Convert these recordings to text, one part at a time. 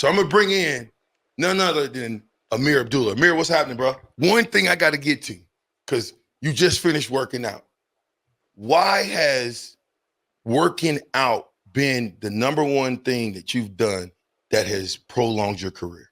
So I'm gonna bring in none other than Ameer Abdullah. Ameer, what's happening, bro? One thing I got to get to, because you just finished working out. Why has working out been the number one thing that you've done that has prolonged your career?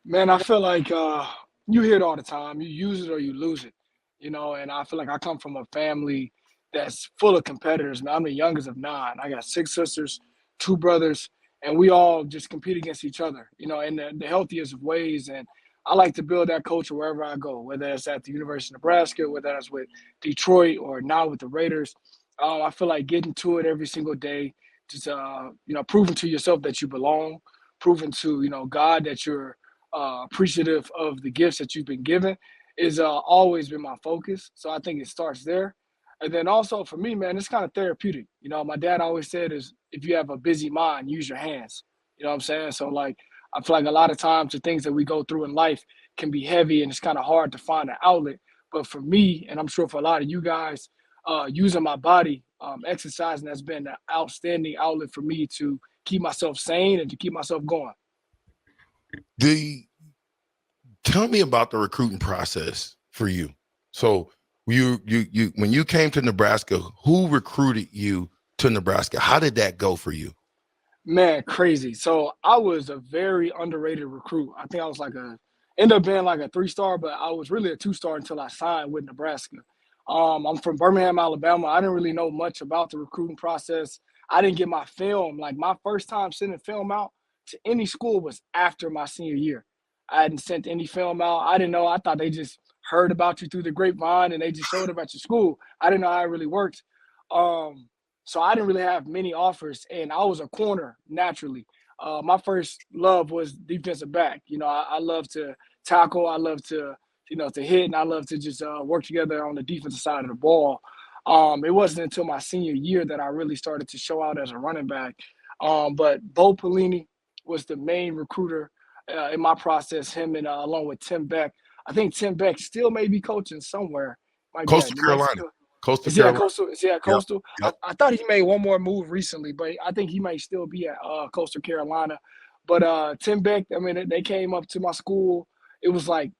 Man, I feel like you hear it all the time. You use it or you lose it, And I feel like I come from a family that's full of competitors. Man, I'm the youngest of nine. I got six sisters, two brothers, and we all just compete against each other, in the healthiest of ways. And I like to build that culture wherever I go, whether it's at the University of Nebraska, whether that's with Detroit or now with the Raiders. I feel like getting to it every single day, just proving to yourself that you belong, proving to God that you're appreciative of the gifts that you've been given is always been my focus. So I think it starts there. And then also for me, man, it's kind of therapeutic. My dad always said is if you have a busy mind, use your hands. You know what I'm saying? So like I feel like a lot of times the things that we go through in life can be heavy and it's kind of hard to find an outlet. But for me, and I'm sure for a lot of you guys, using my body, exercising has been an outstanding outlet for me to keep myself sane and to keep myself going. The Tell me about the recruiting process for you. So you when you came to Nebraska, who recruited you to Nebraska? How did that go for you? Man, crazy. So I was a very underrated recruit. I think I was ended up being like a 3-star, but I was really a 2-star until I signed with Nebraska. I'm from Birmingham, Alabama. I didn't really know much about the recruiting process. I didn't get my film. Like my first time sending film out to any school was after my senior year. I hadn't sent any film out. I didn't know. I thought they just heard about you through the grapevine and they just showed up at your school. I didn't know how it really worked. Um, so I didn't really have many offers, and I was a corner naturally. My first love was defensive back. I love to tackle. I love to, to hit, and I love to just work together on the defensive side of the ball. It wasn't until my senior year that I really started to show out as a running back. But Bo Pelini was the main recruiter in my process. Him and along with Tim Beck. I think Tim Beck still may be coaching somewhere. Might be at Coastal New Carolina. Mexico. Coastal Is he at Carolina. Coastal? Is he at Yep. Coastal? I, Yep. I thought he made one more move recently, but I think he may still be at Coastal Carolina. But Tim Beck, I mean, they came up to my school. It was like,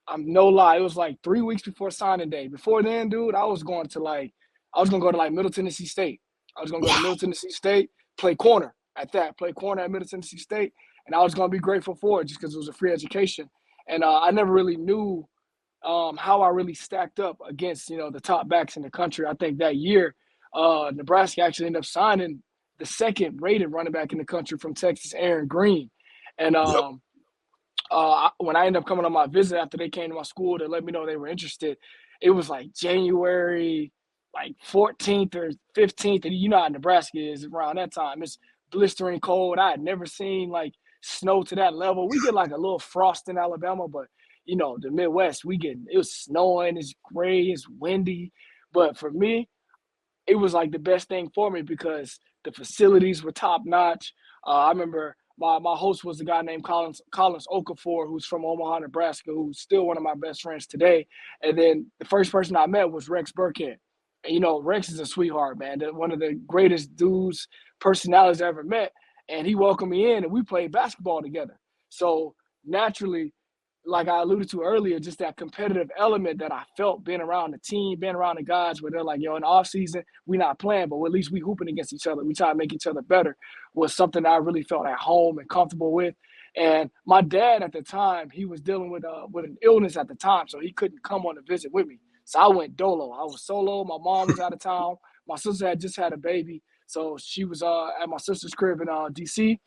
I'm no lie, it was like 3 weeks before signing day. Before then, dude, I was gonna go to like Middle Tennessee State. I was gonna go to Wow. Middle Tennessee State, play corner at Middle Tennessee State, and I was gonna be grateful for it just because it was a free education. And I never really knew how I really stacked up against the top backs in the country. I think that year, Nebraska actually ended up signing the second rated running back in the country from Texas, Aaron Green. And Yep. when I ended up coming on my visit after they came to my school to let me know they were interested, it was like January like 14th or 15th, and you know how Nebraska is around that time. It's blistering cold. I had never seen like snow to that level. We get like a little frost in Alabama, but the Midwest, it was snowing, it's gray, it's windy. But for me, it was like the best thing for me because the facilities were top notch. I remember my host was a guy named Collins Okafor, who's from Omaha, Nebraska, who's still one of my best friends today. And then the first person I met was Rex Burkhead. And Rex is a sweetheart, man. One of the greatest dudes, personalities I ever met. And he welcomed me in, and we played basketball together. So naturally, like I alluded to earlier, just that competitive element that I felt being around the team, being around the guys where they're like, in the off season, we're not playing, but at least we hooping against each other. We try to make each other better was something that I really felt at home and comfortable with. And my dad at the time, he was dealing with an illness at the time, so he couldn't come on a visit with me. So I went dolo. I was solo. My mom was out of town. My sister had just had a baby, so she was at my sister's crib in DC.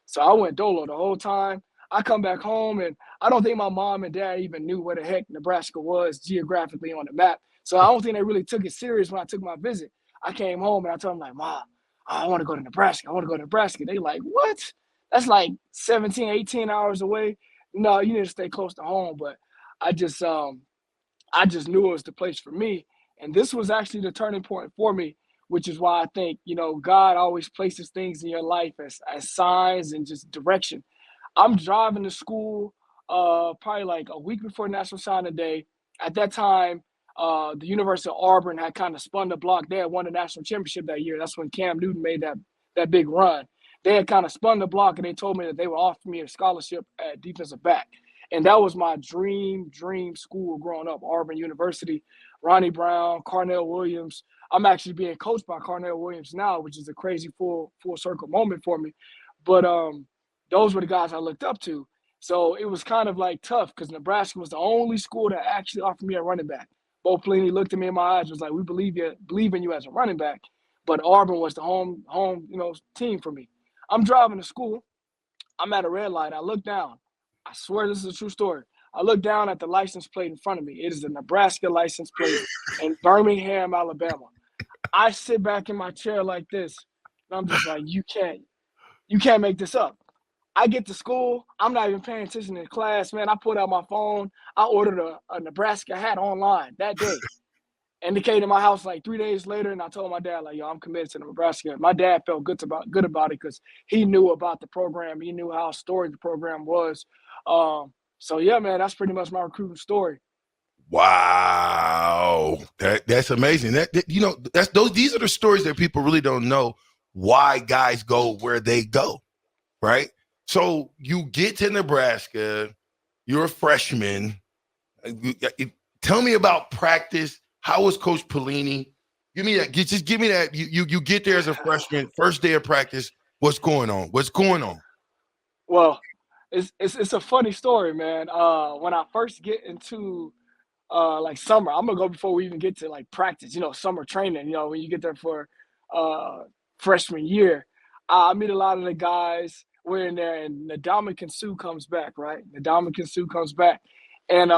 So I went dolo the whole time. I come back home, and I don't think my mom and dad even knew where the heck Nebraska was geographically on the map. So I don't think they really took it serious when I took my visit. I came home and I told them like, Mom, I want to go to Nebraska. I want to go to Nebraska. They like, what? That's like 17, 18 hours away. No, you need to stay close to home. But I just knew it was the place for me. And this was actually the turning point for me, which is why I think, God always places things in your life as signs and just direction. I'm driving to school probably like a week before National Signing Day. At that time, the University of Auburn had kind of spun the block. They had won the national championship that year. That's when Cam Newton made that big run. they had kind of spun the block and they told me that they would offer me a scholarship at defensive back. And that was my dream school growing up, Auburn University, Ronnie Brown, Carnell Williams. I'm actually being coached by Carnell Williams now, which is a crazy full circle moment for me. But those were the guys I looked up to. So it was kind of like tough because Nebraska was the only school that actually offered me a running back. Bo Pelini looked at me in my eyes, was like, "We believe in you as a running back." But Auburn was the home team for me. I'm driving to school. I'm at a red light. I look down. I swear this is a true story. I look down at the license plate in front of me. It is the Nebraska license plate in Birmingham, Alabama. I sit back in my chair like this, and I'm just like, you can't make this up. I get to school. I'm not even paying attention in class, man. I pulled out my phone. I ordered a Nebraska hat online that day. And they came to my house like 3 days later, and I told my dad, like, yo, I'm committed to Nebraska. My dad felt good about it because he knew about the program. He knew how storied the program was. So, yeah, man, that's pretty much my recruiting story. Wow. That's amazing. These are the stories that people really don't know why guys go where they go, right? So you get to Nebraska, you're a freshman. Tell me about practice. How was Coach Pelini? Give me that. Just give me that. You get there as a freshman, first day of practice. What's going on? Well, it's a funny story, man. When I first get into like summer, I'm gonna go before we even get to like practice. Summer training. When you get there for freshman year, I meet a lot of the guys. We're in there, and Ndamukong Suh comes back, right? Ndamukong Suh comes back, and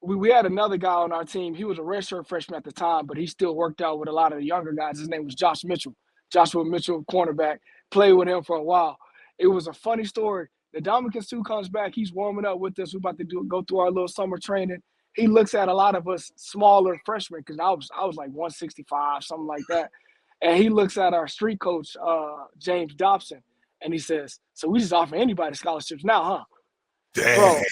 we had another guy on our team. He was a redshirt freshman at the time, but he still worked out with a lot of the younger guys. His name was Joshua Mitchell, cornerback. Played with him for a while. It was a funny story. The Ndamukong Suh comes back. He's warming up with us. We're about to go through our little summer training. He looks at a lot of us smaller freshmen because I was like 165, something like that. And he looks at our street coach, James Dobson, and he says, "So we just offer anybody scholarships now, huh?" Dang.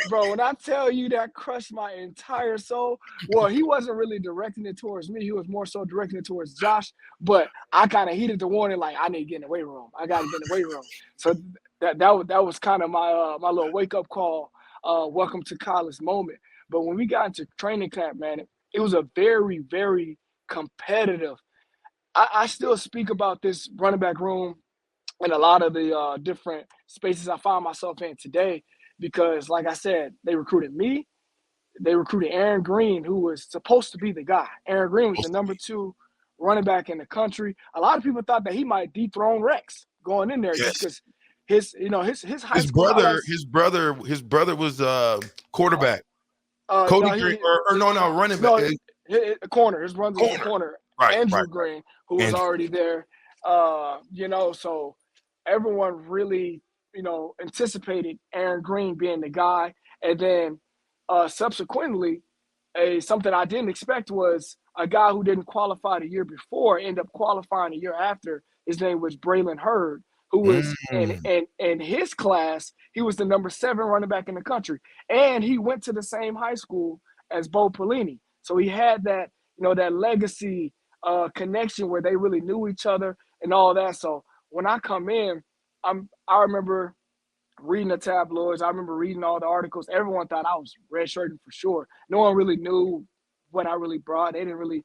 Bro, when I tell you that crushed my entire soul, well, he wasn't really directing it towards me. He was more so directing it towards Josh. But I kind of heeded the warning, like, I need to get in the weight room. I got to get in the weight room. So that was kind of my my little wake up call, welcome to college moment. But when we got into training camp, man, it was a very, very competitive. I still speak about this running back room in a lot of the different spaces I find myself in today because, like I said, they recruited me. They recruited Aaron Green, who was supposed to be the guy. Aaron Green was the number 2 running back in the country. A lot of people thought that he might dethrone Rex going in there just because his high school highlights. His brother was quarterback. Cody Green no running back. A corner. His brother was a corner. Right, Andrew Green, who was already there. So everyone really, anticipated Aaron Green being the guy. And then subsequently, something I didn't expect was a guy who didn't qualify the year before end up qualifying the year after. His name was Braylon Hurd, who was in his class. He was the number 7 running back in the country. And he went to the same high school as Bo Pelini. So he had that, that legacy connection where they really knew each other and all that. So when I come in, I remember reading the tabloids. I remember reading all the articles. Everyone thought I was redshirting for sure. No one really knew what I really brought. They didn't really,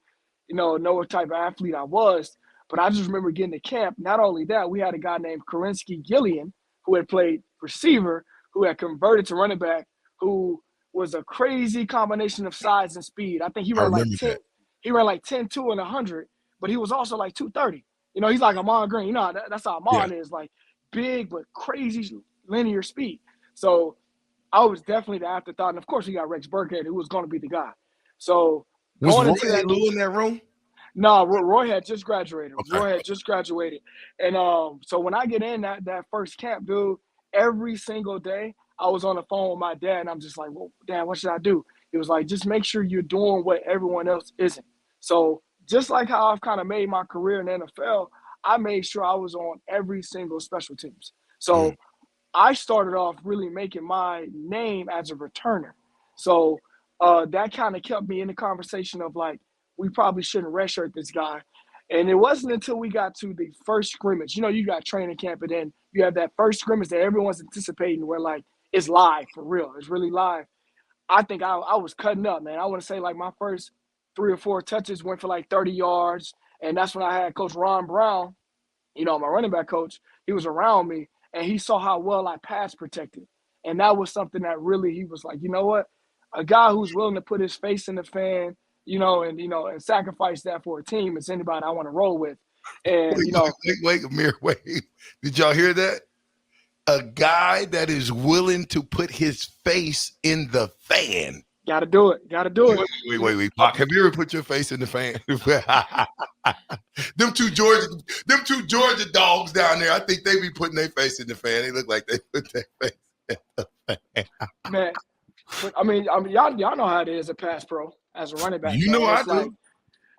know what type of athlete I was. But I just remember getting to camp. Not only that, we had a guy named Karinsky Gillian who had played receiver, who had converted to running back, who was a crazy combination of size and speed. I think he ran like 10. He ran like 10, 2, and 100, but he was also like 230. He's like Amon Green. That's how Amon is, like big but crazy linear speed. So I was definitely the afterthought. And of course, we got Rex Burkhead, who was going to be the guy. So was Roy Lou in that room? No, Roy had just graduated. Okay. Roy had just graduated. And so when I get in that first camp, dude, every single day I was on the phone with my dad, and I'm just like, well, Dad, what should I do? He was like, just make sure you're doing what everyone else isn't. So just like how I've kind of made my career in the NFL, I made sure I was on every single special teams. So I started off really making my name as a returner. So that kind of kept me in the conversation of like, we probably shouldn't redshirt this guy. And it wasn't until we got to the first scrimmage. You know, you got training camp, and then you have that first scrimmage that everyone's anticipating where, like, it's live for real. It's really live. I think I was cutting up, man. I want to say, like, my first 3 or 4 touches went for, like, 30 yards. And that's when I had Coach Ron Brown, you know, my running back coach. He was around me, and he saw how well I pass protected. And that was something that really he was like, you know what? A guy who's willing to put his face in the fan, and sacrifice that for a team is anybody I want to roll with. And Wait, Amir, wait. Did y'all hear that? A guy that is willing to put his face in the fan. Gotta do it. Wait. Pac, have you ever put your face in the fan? them two Georgia dogs down there, I think they be putting their face in the fan. They look like they put their face in the fan. Man, but I mean, y'all know how it is as a pass pro, as a running back. You know I do. Like,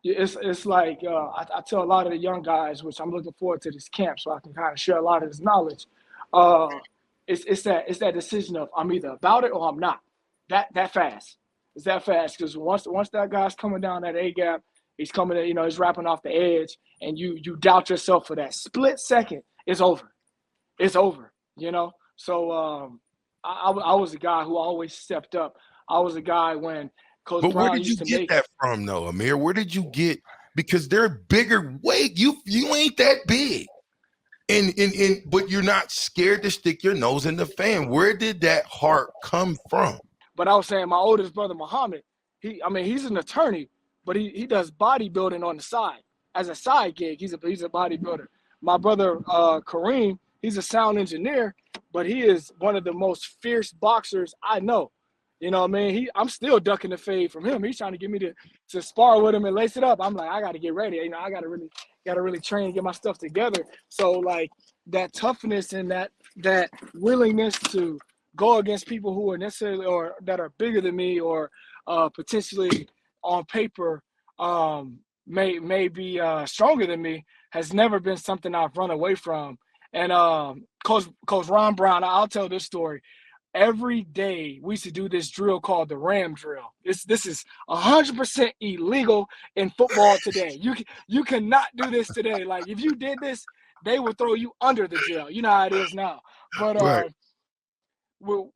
it's like I tell a lot of the young guys, which I'm looking forward to this camp, so I can kind of share a lot of this knowledge. It's that decision of I'm either about it or I'm not. That fast. It's that fast because once that guy's coming down that A gap, he's coming in, he's wrapping off the edge, and you doubt yourself for that split second. It's over. It's over. So I was a guy who always stepped up. I was a guy when Coach Brown where did you get that from, though, Amir? Where did you get? Because they're bigger weight. You ain't that big, but you're not scared to stick your nose in the fan. Where did that heart come from? But I was saying my oldest brother Muhammad, he's an attorney, but he does bodybuilding on the side as a side gig. He's a bodybuilder. My brother Kareem, he's a sound engineer, but he is one of the most fierce boxers I know. You know what I mean? I'm still ducking the fade from him. He's trying to get me to spar with him and lace it up. I'm like, I got to get ready. I got to really train and get my stuff together. So like that toughness and that willingness to go against people who are necessarily or that are bigger than me or potentially on paper may be stronger than me has never been something I've run away from. And Coach Ron Brown, I'll tell this story. Every day we used to do this drill called the Ram drill. This is 100% illegal in football today. You cannot do this today. Like if you did this, they would throw you under the jail. You know how it is now. But right.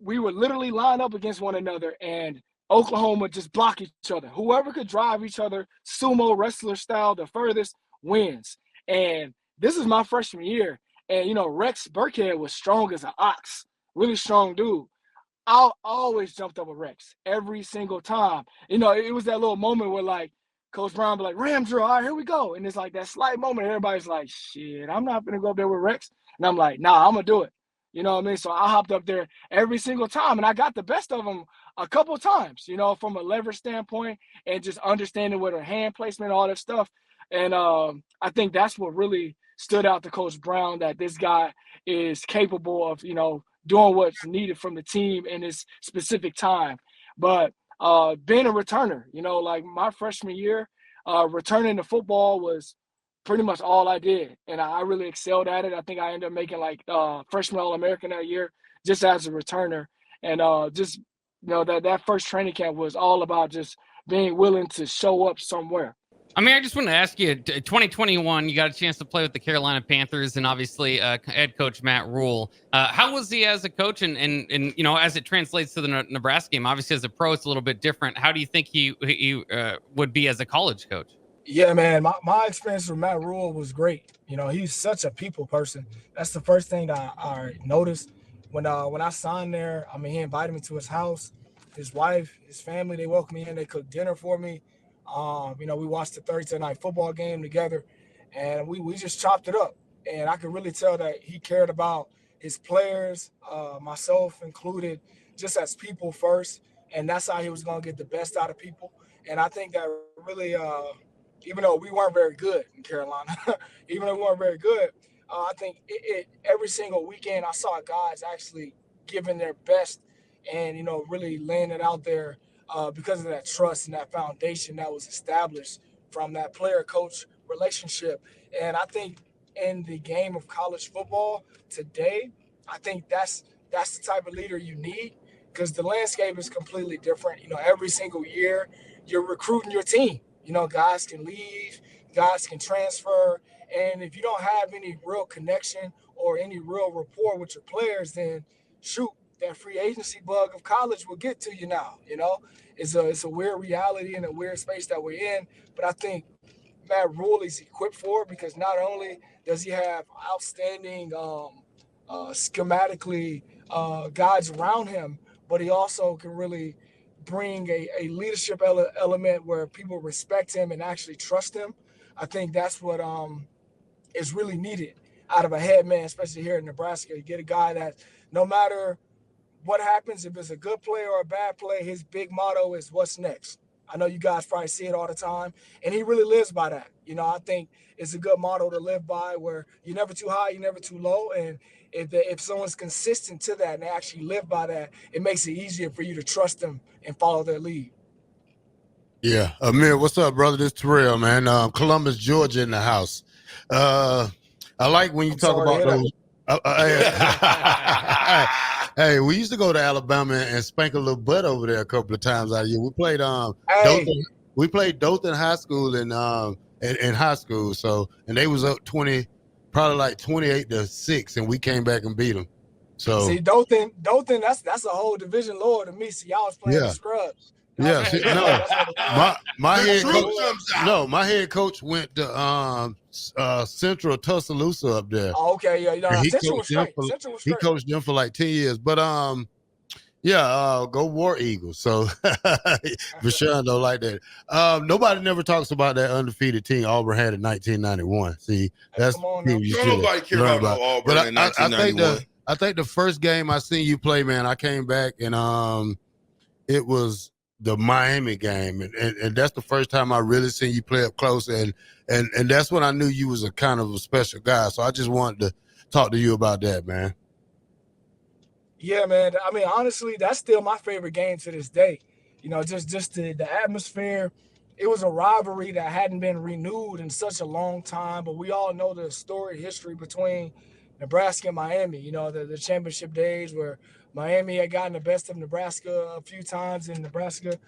we would literally line up against one another, and Oklahoma just block each other. Whoever could drive each other sumo wrestler style the furthest wins. And this is my freshman year. And, Rex Burkhead was strong as an ox, really strong dude. I always jumped up with Rex every single time. It was that little moment where, like, Coach Brown be like, Ram drill, all right, here we go. And it's like that slight moment. Everybody's like, shit, I'm not going to go up there with Rex. And I'm like, nah, I'm going to do it. You know what I mean? So I hopped up there every single time, and I got the best of them a couple of times, from a leverage standpoint and just understanding with her hand placement, all that stuff. And I think that's what really stood out to Coach Brown, that this guy is capable of, doing what's needed from the team in this specific time. But being a returner, like my freshman year, returning to football was pretty much all I did. And I really excelled at it. I think I ended up making like freshman All-American that year just as a returner. And that first training camp was all about just being willing to show up somewhere. I mean, I just want to ask you, 2021, you got a chance to play with the Carolina Panthers and obviously head coach Matt Rule. How was he as a coach and as it translates to the Nebraska game? Obviously, as a pro, it's a little bit different. How do you think he would be as a college coach? Yeah, man, my experience with Matt Rule was great. He's such a people person. That's the first thing I noticed when I signed there. I mean, he invited me to his house. His wife, his family, they welcomed me in. They cooked dinner for me. We watched the Thursday night football game together, and we just chopped it up. And I could really tell that he cared about his players, myself included, just as people first. And that's how he was going to get the best out of people. And I think that really, even though we weren't very good in Carolina, I think every single weekend I saw guys actually giving their best and, really laying it out there. Because of that trust and that foundation that was established from that player-coach relationship. And I think in the game of college football today, I think that's the type of leader you need, because the landscape is completely different. Every single year you're recruiting your team. Guys can leave, guys can transfer. And if you don't have any real connection or any real rapport with your players, then shoot, that free agency bug of college will get to you now. It's a weird reality and a weird space that we're in. But I think Matt Rule is equipped for it because not only does he have outstanding schematically guys around him, but he also can really bring a leadership element where people respect him and actually trust him. I think that's what is really needed out of a head man, especially here in Nebraska. You get a guy that no matter what happens, if it's a good play or a bad play, his big motto is what's next. I know you guys probably see it all the time, and he really lives by that. I think it's a good motto to live by where you're never too high, you're never too low. And if someone's consistent to that and they actually live by that, it makes it easier for you to trust them and follow their lead. Yeah. Amir, what's up, brother? This is Terrell, man. Columbus, Georgia in the house. I like when you talk about those. Hey, we used to go to Alabama and spank a little butt over there a couple of times out of year. We played Dothan High School in high school. So, and they was up 20, probably like 28-6, and we came back and beat them. So see, Dothan, that's a whole division lower than me. See, y'all was playing the scrubs. Yeah, my head coach went to Central Tuscaloosa up there. Oh, okay, yeah, Central was straight. He coached them for like 10 years, but go War Eagles. So Rashawn don't like that. Nobody never talks about that undefeated team Auburn had in 1991. See, that's nobody care about no Auburn in 1991. I think the first game I seen you play, man, I came back and it was the Miami game, and that's the first time I really seen you play up close, and that's when I knew you was a kind of a special guy. So I just wanted to talk to you about that, man. Yeah, man. I mean, honestly, that's still my favorite game to this day. Just the atmosphere. It was a rivalry that hadn't been renewed in such a long time, but we all know the storied history between Nebraska and Miami. The championship days where Miami had gotten the best of Nebraska a few times, and Nebraska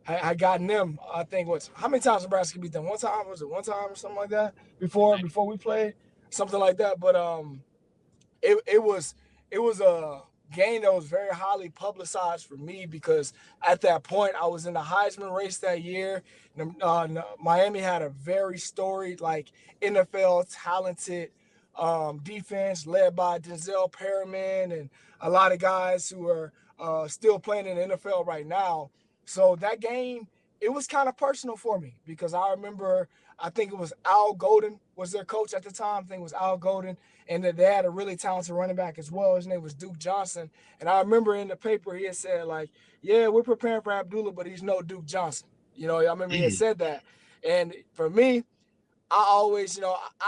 had gotten them. I think how many times Nebraska beat them? One time? Was it one time or something like that before we played? Something like that. But it was a game that was very highly publicized for me because at that point I was in the Heisman race that year. Miami had a very storied, like NFL talented defense led by Denzel Perriman and a lot of guys who are still playing in the NFL right now. So that game, it was kind of personal for me because I remember, I think it was Al Golden was their coach at the time. I think it was Al Golden, and that they had a really talented running back as well. His name was Duke Johnson. And I remember in the paper he had said, like, yeah, we're preparing for Abdullah, but he's no Duke Johnson. I remember he had said that. And for me, I always,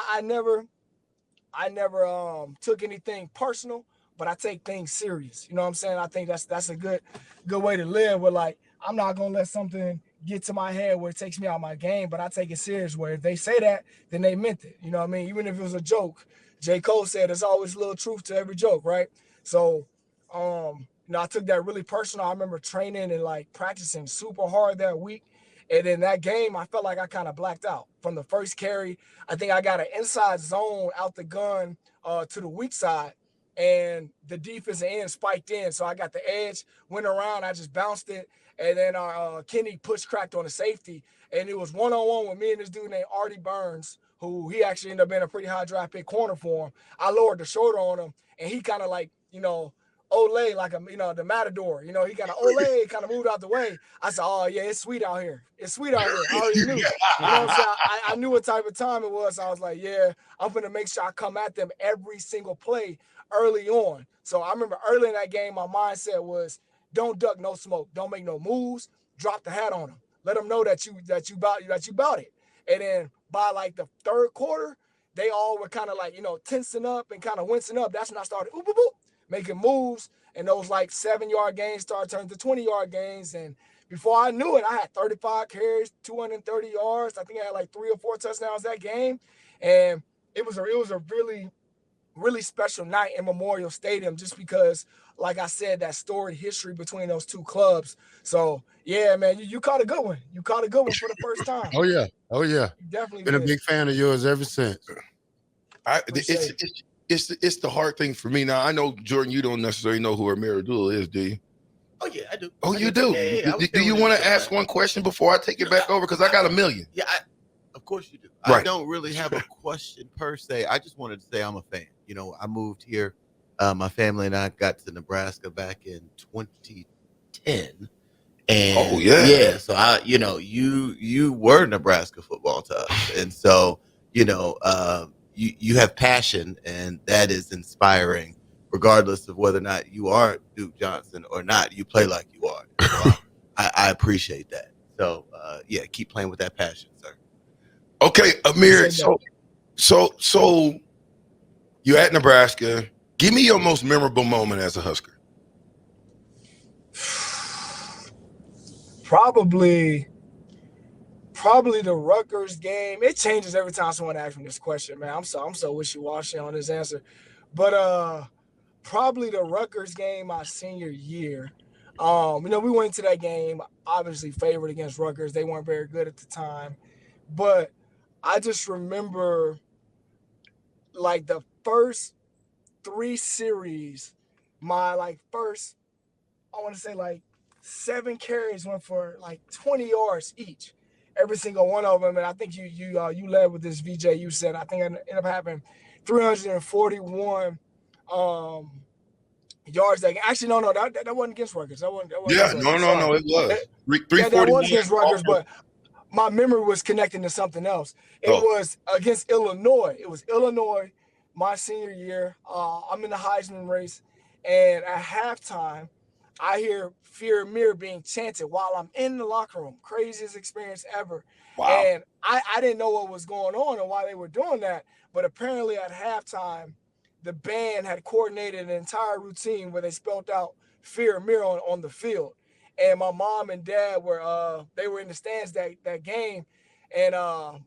I never took anything personal, but I take things serious. You know what I'm saying? I think that's a good way to live where, like, I'm not going to let something get to my head where it takes me out of my game, but I take it serious where if they say that, then they meant it. You know what I mean? Even if it was a joke. J. Cole said there's always a little truth to every joke, right? So, I took that really personal. I remember training and, like, practicing super hard that week. And in that game, I felt like I kind of blacked out. From the first carry, I think I got an inside zone out the gun to the weak side, and the defensive end spiked in. So I got the edge, went around, I just bounced it, and then Kenny cracked on the safety, and it was one-on-one with me and this dude named Artie Burns, who he actually ended up being a pretty high draft pick corner for him. I lowered the shoulder on him, and he kind of like, Olay, like the Matador, he got an Olay, kind of moved out the way. I said, oh yeah, it's sweet out here. It's sweet out here. I already knew. What I'm saying? I knew what type of time it was. So I was like, yeah, I'm gonna make sure I come at them every single play early on. So I remember early in that game, my mindset was, don't duck, no smoke, don't make no moves, drop the hat on them, let them know that you about it. And then by like the third quarter, they all were kind of like tensing up and kind of wincing up. That's when I started making moves, and those like 7-yard gains started turning to 20-yard gains. And before I knew it, I had 35 carries, 230 yards. I think I had like 3 or 4 touchdowns that game. And it was a really really special night in Memorial Stadium just because, like I said, that storied history between those two clubs. So, yeah, man, you caught a good one. You caught a good one for the first time. Oh yeah, oh yeah. You definitely Been a did. big fan of yours ever since. It's the hard thing for me now. I know, Jordan, you don't necessarily know who Ameer Abdullah is, do you? Oh yeah, I do. Oh, I you do. Yeah, Do you want to ask one question before I take it back over? Because I got a million. Yeah, of course you do. Right. I don't really have a question per se. I just wanted to say I'm a fan. You know, I moved here. My family and I got to Nebraska back in 2010. And Oh, yeah. so you were Nebraska football to us. And so, you have passion, and that is inspiring, regardless of whether or not you are Duke Johnson or not. You play like you are. So, I appreciate that. So, keep playing with that passion, sir. Okay, Ameer. So you're at Nebraska. Give me your most memorable moment as a Husker. Probably the Rutgers game. It changes every time someone asks me this question, man. I'm so wishy-washy on this answer. But probably the Rutgers game my senior year. We went into that game obviously favored against Rutgers. They weren't very good at the time. But I just remember like the first 3 series, my first, I want to say 7 carries went for 20 yards each, every single one of them. And I think you led with this, VJ. You said I think it ended up having 341 yards. Actually, no, that wasn't against Rutgers. That wasn't Yeah, against no, Rutgers. it was. Yeah, that was 341. against Rutgers, but my memory was connecting to something else. It was against Illinois. It was Illinois, my senior year. I'm in the Heisman race, and at halftime, I hear Fear Ameer being chanted while I'm in the locker room. Craziest experience ever. Wow. And I didn't know what was going on and why they were doing that, but apparently at halftime, the band had coordinated an entire routine where they spelled out Fear Ameer on the field. And my mom and dad they were in the stands that game. And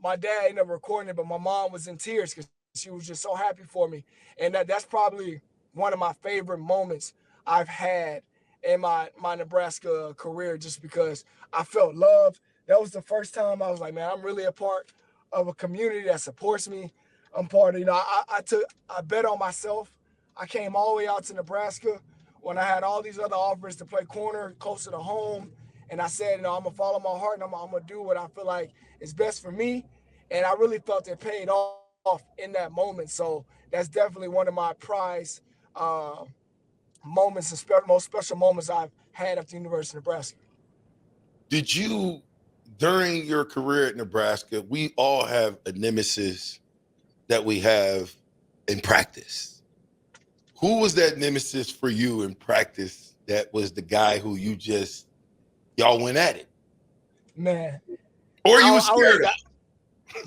my dad ended up recording it, but my mom was in tears because she was just so happy for me. And that's probably one of my favorite moments I've had in my Nebraska career, just because I felt loved. That was the first time I was like, man, I'm really a part of a community that supports me. I'm part of, I bet on myself. I came all the way out to Nebraska when I had all these other offers to play corner closer to home. And I said, I'm going to follow my heart, and I'm going to do what I feel like is best for me. And I really felt it paid off in that moment. So that's definitely one of my prize moments and most special moments I've had at the University of Nebraska. Did you, during your career at Nebraska, we all have a nemesis that we have in practice. Who was that nemesis for you in practice that was the guy who y'all went at it? Man. Or you were scared of?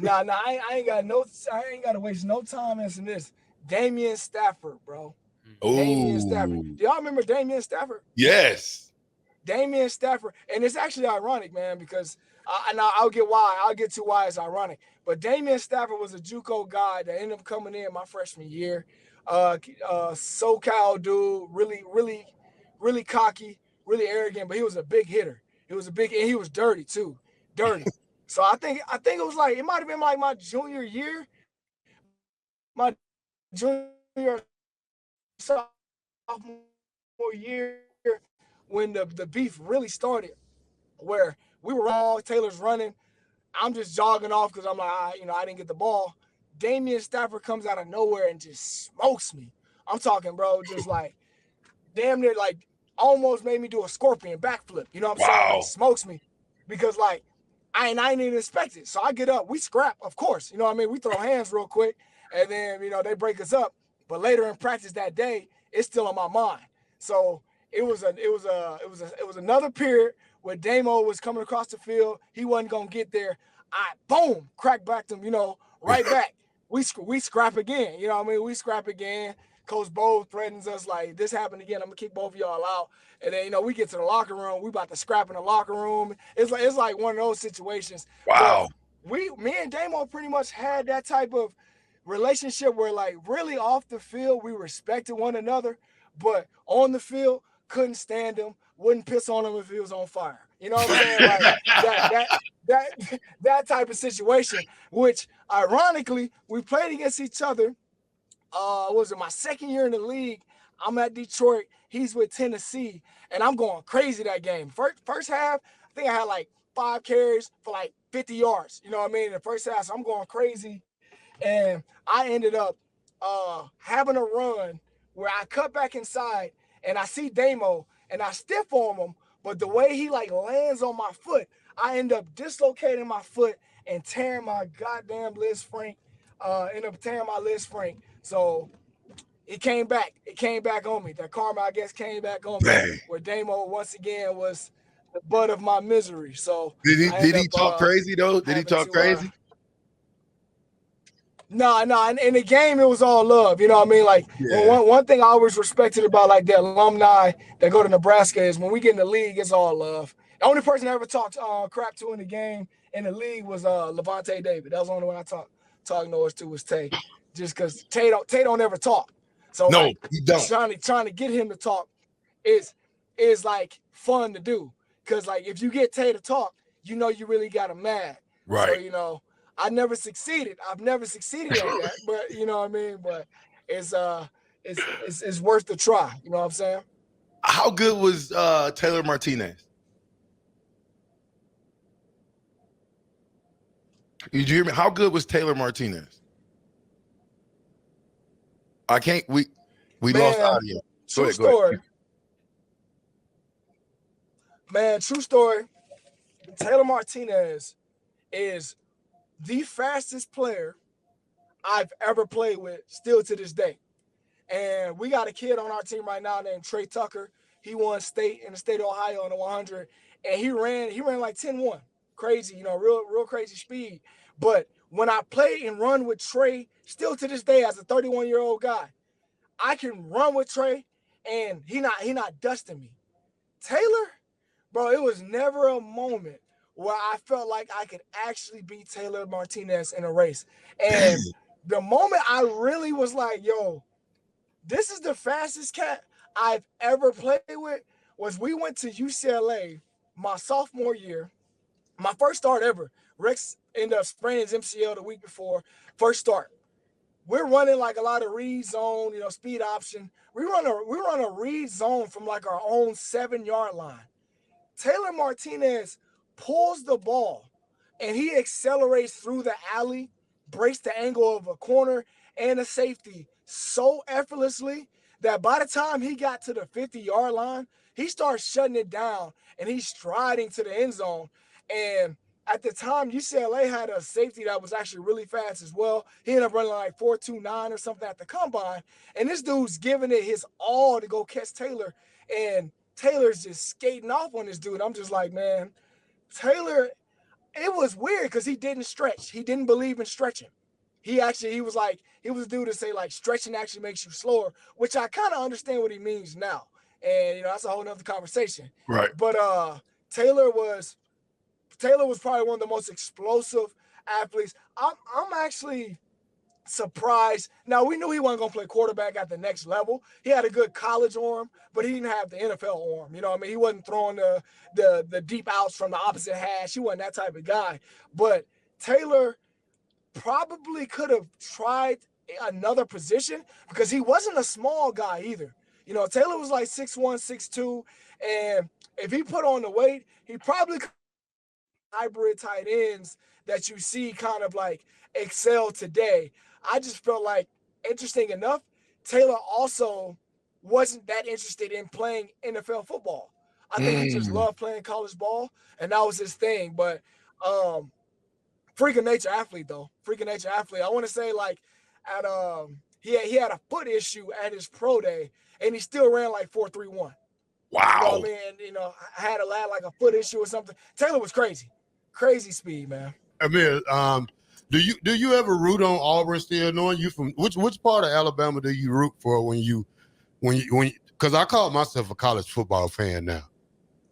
I ain't got to waste no time answering this. Damian Stafford, bro. Oh. Damian Stafford. Do y'all remember Damian Stafford? Yes. Damian Stafford. And it's actually ironic, man, because I'll get to why it's ironic. But Damian Stafford was a JUCO guy that ended up coming in my freshman year. SoCal dude, really, really, really cocky, really arrogant, but he was a big hitter. And he was dirty too. Dirty. So I think it was it might have been my junior year. My junior sophomore year, when the beef really started, where we were all Taylor's running. I'm just jogging off because I'm like, I didn't get the ball. Damian Stafford comes out of nowhere and just smokes me. I'm talking, bro, just damn near almost made me do a scorpion backflip. You know what I'm saying? Smokes me because I ain't even expect it. So I get up, we scrap, of course. You know what I mean? We throw hands real quick, and then they break us up. But later in practice that day, it's still on my mind. So it was another period where Damo was coming across the field. He wasn't gonna get there. Boom, crack back to him, right back. We scrap again. You know what I mean? We scrap again. Coach Bo threatens us this happened again. I'm gonna kick both of y'all out. And then we get to the locker room. We about to scrap in the locker room. It's like one of those situations. Wow. But me and Damo pretty much had that type of relationship where like really off the field we respected one another, but on the field couldn't stand him, wouldn't piss on him if he was on fire. You know what I'm saying? Like that type of situation, which ironically we played against each other. Was it my second year in the league? I'm at Detroit. He's with Tennessee, and I'm going crazy that game. First half, I think I had like 5 carries for like 50 yards. You know what I mean? In the first half, so I'm going crazy, and I ended up having a run where I cut back inside, and I see Damo, and I stiff arm him, but the way he like lands on my foot, I end up dislocating my foot and tearing my goddamn Liz Frank. End up tearing my Liz Frank. So it came back. It came back on me. That karma, I guess, came back on me. Dang. Where Damo once again was the butt of my misery. So did he talk crazy though? Did he talk crazy? No. In the game, it was all love. You know what I mean? Like one thing I always respected about like the alumni that go to Nebraska is when we get in the league, it's all love. The only person I ever talked crap to in the game in the league was Levante David. That was the only one I talk noise to was Tay. Just because Tay don't ever talk. So no, like, he don't. Trying to get him to talk is like fun to do. Cause like if you get Tay to talk, you know you really got him mad. Right. So you know, I never succeeded. I've never succeeded at that. But you know what I mean? But it's worth the try. You know what I'm saying? How good was Taylor Martinez? Did you hear me? How good was Taylor Martinez? I can't. We lost audio. True story. Man, true story. Taylor Martinez is the fastest player I've ever played with, still to this day. And we got a kid on our team right now named Trey Tucker. He won state in the state of Ohio on the 100, and he ran like 10-1. Crazy, you know, real crazy speed. But when I play and run with Trey, still to this day as a 31-year-old guy, I can run with Trey and he not dusting me. Taylor, bro, it was never a moment where I felt like I could actually beat Taylor Martinez in a race. And the moment I really was like, yo, this is the fastest cat I've ever played with was we went to UCLA my sophomore year, my first start ever. Rex ended up spraining his MCL the week before, first start. We're running like a lot of read zone, you know, speed option. We run a read zone from like our own 7-yard line. Taylor Martinez pulls the ball and he accelerates through the alley, breaks the angle of a corner and a safety so effortlessly that by the time he got to the 50-yard line, he starts shutting it down and he's striding to the end zone. And at the time, UCLA had a safety that was actually really fast as well. He ended up running like 4.29 or something at the combine. And this dude's giving it his all to go catch Taylor. And Taylor's just skating off on this dude. I'm just like, man, Taylor, it was weird because he didn't stretch. He didn't believe in stretching. He was a dude to say like stretching actually makes you slower, which I kind of understand what he means now. And, you know, that's a whole nother conversation. Right. But Taylor was probably one of the most explosive athletes. I'm actually surprised. Now, we knew he wasn't going to play quarterback at the next level. He had a good college arm, but he didn't have the NFL arm. You know what I mean? He wasn't throwing the deep outs from the opposite hash. He wasn't that type of guy. But Taylor probably could have tried another position because he wasn't a small guy either. You know, Taylor was like 6'1", 6'2", and if he put on the weight, he probably could hybrid tight ends that you see kind of like excel today. I just felt like, interesting enough, Taylor also wasn't that interested in playing NFL football. I think he just loved playing college ball, and that was his thing. But freak of nature athlete, though. Freak of nature athlete. I want to say, like, at he had a foot issue at his pro day, and he still ran like 4.31. Wow. You know what I mean? And, you know, had like a foot issue or something. Taylor was crazy. Crazy speed, man. Amir, do you ever root on Auburn still, knowing you from which part of Alabama do you root for when you because I call myself a college football fan now,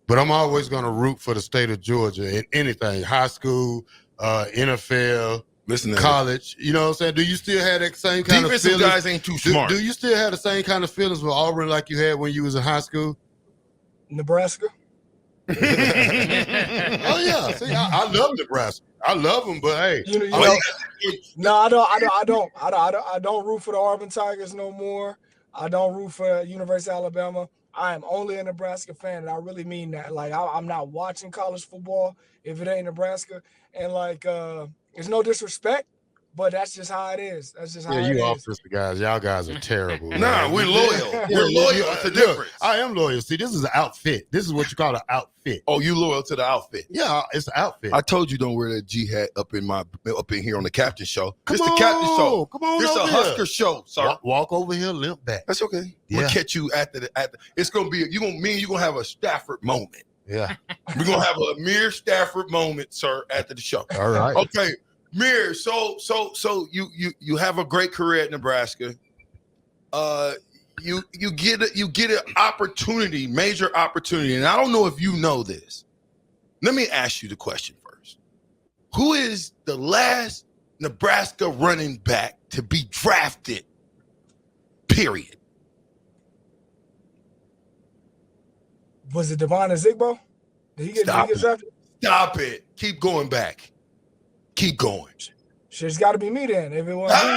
but I'm always going to root for the state of Georgia in anything, high school, NFL, Listen to college. You know what I'm saying? Do you still have that same kind of defensive feelings? guys ain't too smart. Do you still have the same kind of feelings with Auburn like you had when you was in high school? Nebraska. Oh yeah, see, I love Nebraska. I love them, but hey, no, I don't root for the Auburn Tigers no more. I don't root for University of Alabama. I am only a Nebraska fan, and I really mean that. Like, I'm not watching college football if it ain't Nebraska, and like, it's no disrespect, but that's just how it is. That's just how it is. you offensive guys. Y'all guys are terrible. Nah, we're loyal. We're loyal. That's the difference. I am loyal. See, this is an outfit. This is what you call an outfit. Oh, you loyal to the outfit? Yeah, it's an outfit. I told you don't wear that G hat up in here on the captain show. Come This the captain show. Come on, This a over Husker here. show, sir. Walk over here, limp back. That's okay. Yeah. We'll catch you at the. It's gonna be you're gonna have a Stafford moment. Yeah. We're gonna have a Ameer Stafford moment, sir, after the show. All right. Okay, Mir. So you have a great career at Nebraska. You get an opportunity, major opportunity, and I don't know if you know this. Let me ask you the question first. Who is the last Nebraska running back to be drafted? Period. Was it Devon Azigbo? Did he get drafted? Stop it. Keep going back. Keep going. Shit's got to be me then. If it wasn't me,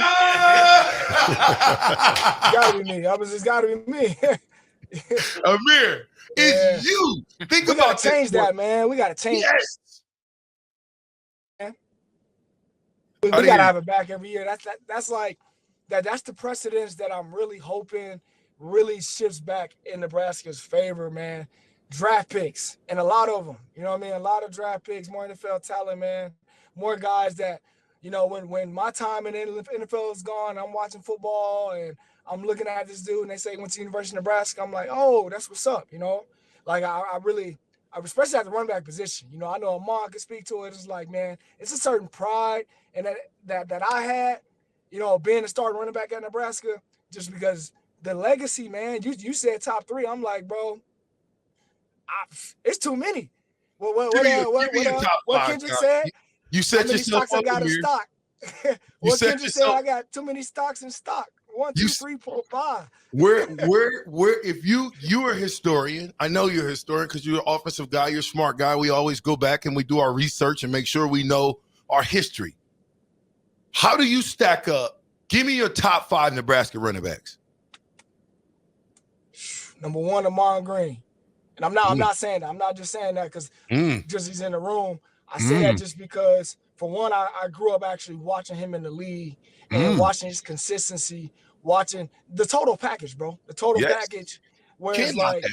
got to be me. It's got to be me. Ameer, it's you. Think we about gotta change that, man. We gotta change. Yes. We gotta have it back every year. That's like that. That's the precedence that I'm really hoping really shifts back in Nebraska's favor, man. Draft picks, and a lot of them. You know what I mean? A lot of draft picks, more NFL talent, man. More guys that, you know, when my time in the NFL is gone, I'm watching football and I'm looking at this dude and they say he went to University of Nebraska. I'm like, oh, that's what's up, you know? Like, I really, especially at the running back position, you know, I know Amon can speak to it. It's like, man, it's a certain pride and that I had, you know, being a starting running back at Nebraska, just because the legacy, man, you said top 3. I'm like, bro, it's too many. What Kendrick said? You set yourself up. I got in stock. What Kendrick said, I got too many stocks in stock. 1, 2, 3, 4, 5. Where if you're a historian, I know you're a historian because you're an offensive guy, you're a smart guy. We always go back and we do our research and make sure we know our history. How do you stack up? Give me your top 5 Nebraska running backs. Number 1, Amon Green. And I'm not saying that. I'm not just saying that because just he's in the room. I say that just because, for one, I grew up actually watching him in the league and watching his consistency, watching the total package, bro. The total package. Where it's like,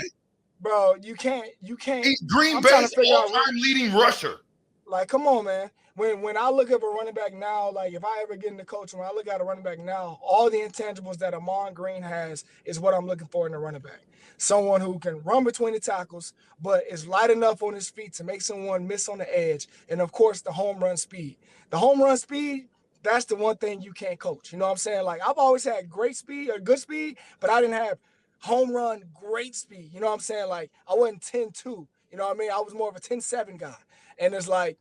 bro, you can't. He's Green Bay's all-time leading rusher. Like, come on, man. When I look at a running back now, like if I ever get into coaching, when I look at a running back now, all the intangibles that Amon Green has is what I'm looking for in a running back. Someone who can run between the tackles, but is light enough on his feet to make someone miss on the edge. And, of course, the home run speed. The home run speed, that's the one thing you can't coach. You know what I'm saying? Like, I've always had great speed or good speed, but I didn't have home run great speed. You know what I'm saying? Like, I wasn't 10-2. You know what I mean? I was more of a 10-7 guy. And it's like,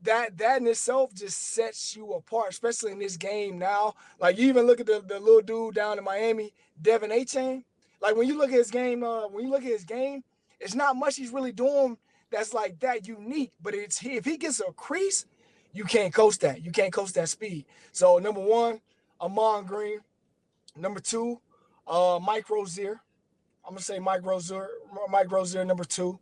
that in itself just sets you apart, especially in this game now. Like, you even look at the little dude down in Miami, Devin A-Chain. Like, when you look at his game, it's not much he's really doing that's like that unique. But if he gets a crease, you can't coach that. You can't coach that speed. So, number 1, Amon Green. Number 2, Mike Rozier. I'm going to say Mike Rozier, number 2.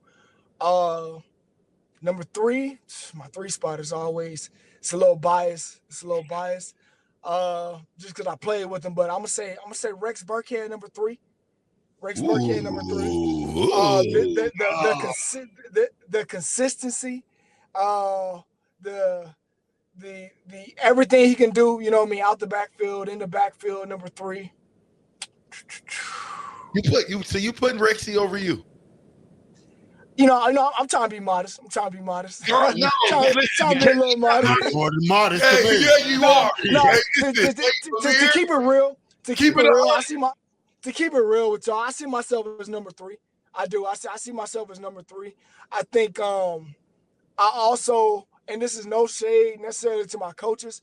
Number 3, my 3 spot is always, it's a little biased. Just because I played with him. But I'm gonna say Rex Burkhead, number 3. Rex Burkhead, number 3. The consistency, the everything he can do, you know what I mean, out the backfield, in the backfield, number 3. You putting Rexy over you? You know, I'm trying to be modest. I'm trying to be modest. No, trying to be a little modest. More than modest. Yeah, you are. To keep it real, to keep it real with y'all, I see myself as number 3. I do. I see myself as number 3. I think I also, and this is no shade necessarily to my coaches,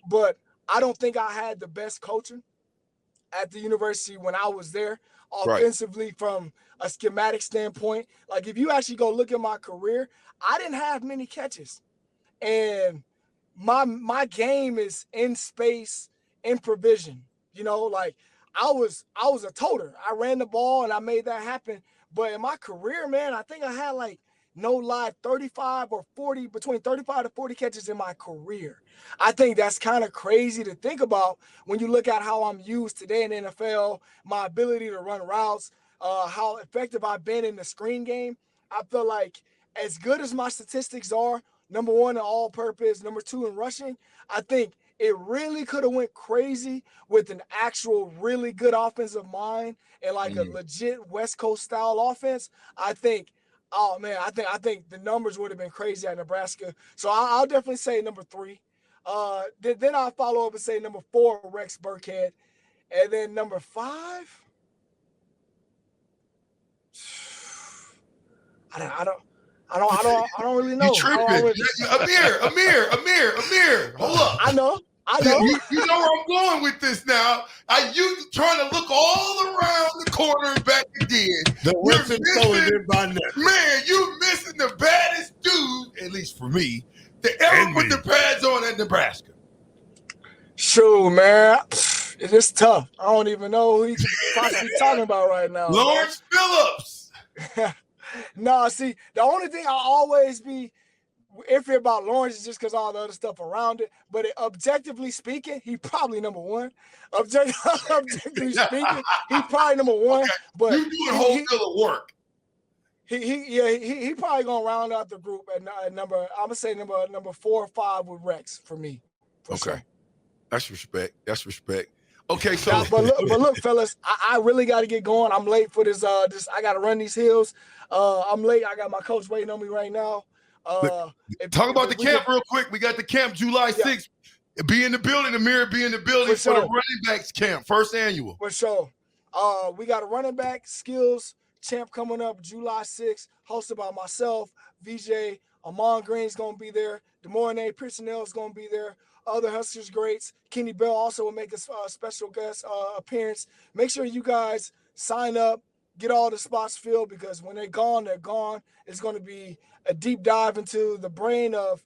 but I don't think I had the best coaching at the university when I was there, offensively from a schematic standpoint. Like if you actually go look at my career, I didn't have many catches. And my game is in space, in provision. You know, like I was a toter. I ran the ball and I made that happen. But in my career, man, I think I had like no lie 35 or 40, between 35 to 40 catches in my career. I think that's kind of crazy to think about when you look at how I'm used today in the NFL, my ability to run routes, how effective I've been in the screen game. I feel like as good as my statistics are, number one in all purpose, number two in rushing, I think it really could have went crazy with an actual really good offensive mind and like a legit West Coast style offense. I think, oh man, I think the numbers would have been crazy at Nebraska. So I'll definitely say number 3. Then I'll follow up and say number 4, Rex Burkhead. And then number 5, I don't really know. You tripping. Amir, hold up. I know. You know where I'm going with this now. You trying to look all around the corner and back again. Man, you missing the baddest dude, at least for me, that ever put the pads on at Nebraska. Sure, man. It is tough. I don't even know who he's possibly talking about right now. Lawrence Phillips. No, see, the only thing I'll always be iffy about Lawrence is just because all the other stuff around it. But objectively speaking, he probably number 1. Objectively speaking, he probably number 1. Okay. But you doing a whole deal of work. He probably gonna round out the group at number. I'm gonna say number 4 or 5 with Rex for me. For sure. That's respect. Okay, so but look, fellas, I really got to get going. I'm late for this. I got to run these hills. I'm late. I got my coach waiting on me right now. Talk about the camp real quick. We got the camp July 6th. Be in the building. Amir, be in the building for the running backs camp, first annual. For sure. We got a running back skills champ coming up July 6th, hosted by myself, VJ. Amon Green's going to be there. DeMornay Piersonell is going to be there. Other Huskers greats. Kenny Bell also will make a special guest appearance. Make sure you guys sign up, get all the spots filled, because when they're gone, they're gone. It's going to be a deep dive into the brain of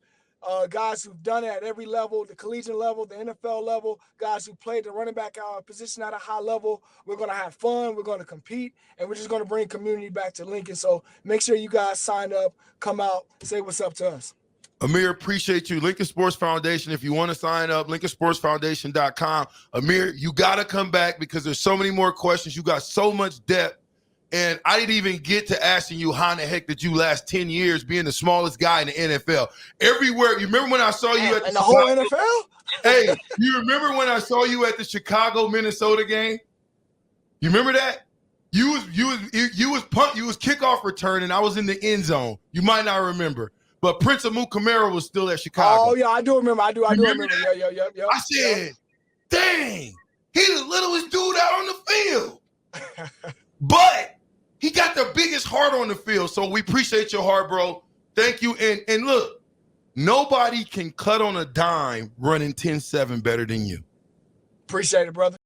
guys who've done it at every level, the collegiate level, the NFL level, guys who played the running back position at a high level. We're going to have fun. We're going to compete, and we're just going to bring community back to Lincoln. So make sure you guys sign up, come out, say what's up to us. Amir, appreciate you. Lincoln Sports Foundation, if you want to sign up, lincolnsportsfoundation.com. Amir, you got to come back because there's so many more questions. You got so much depth. And I didn't even get to asking you how in the heck did you last 10 years being the smallest guy in the NFL? Everywhere. You remember when I saw you at the whole NFL? Hey, you remember when I saw you at the Chicago, Minnesota game? You remember that? You was kickoff return, and I was in the end zone. You might not remember. But Prince Amukamara was still at Chicago. Oh, yeah, I do remember. I do remember. Yeah. I said, dang, he the littlest dude out on the field. But he got the biggest heart on the field. So we appreciate your heart, bro. Thank you. And look, nobody can cut on a dime running 10-7 better than you. Appreciate it, brother.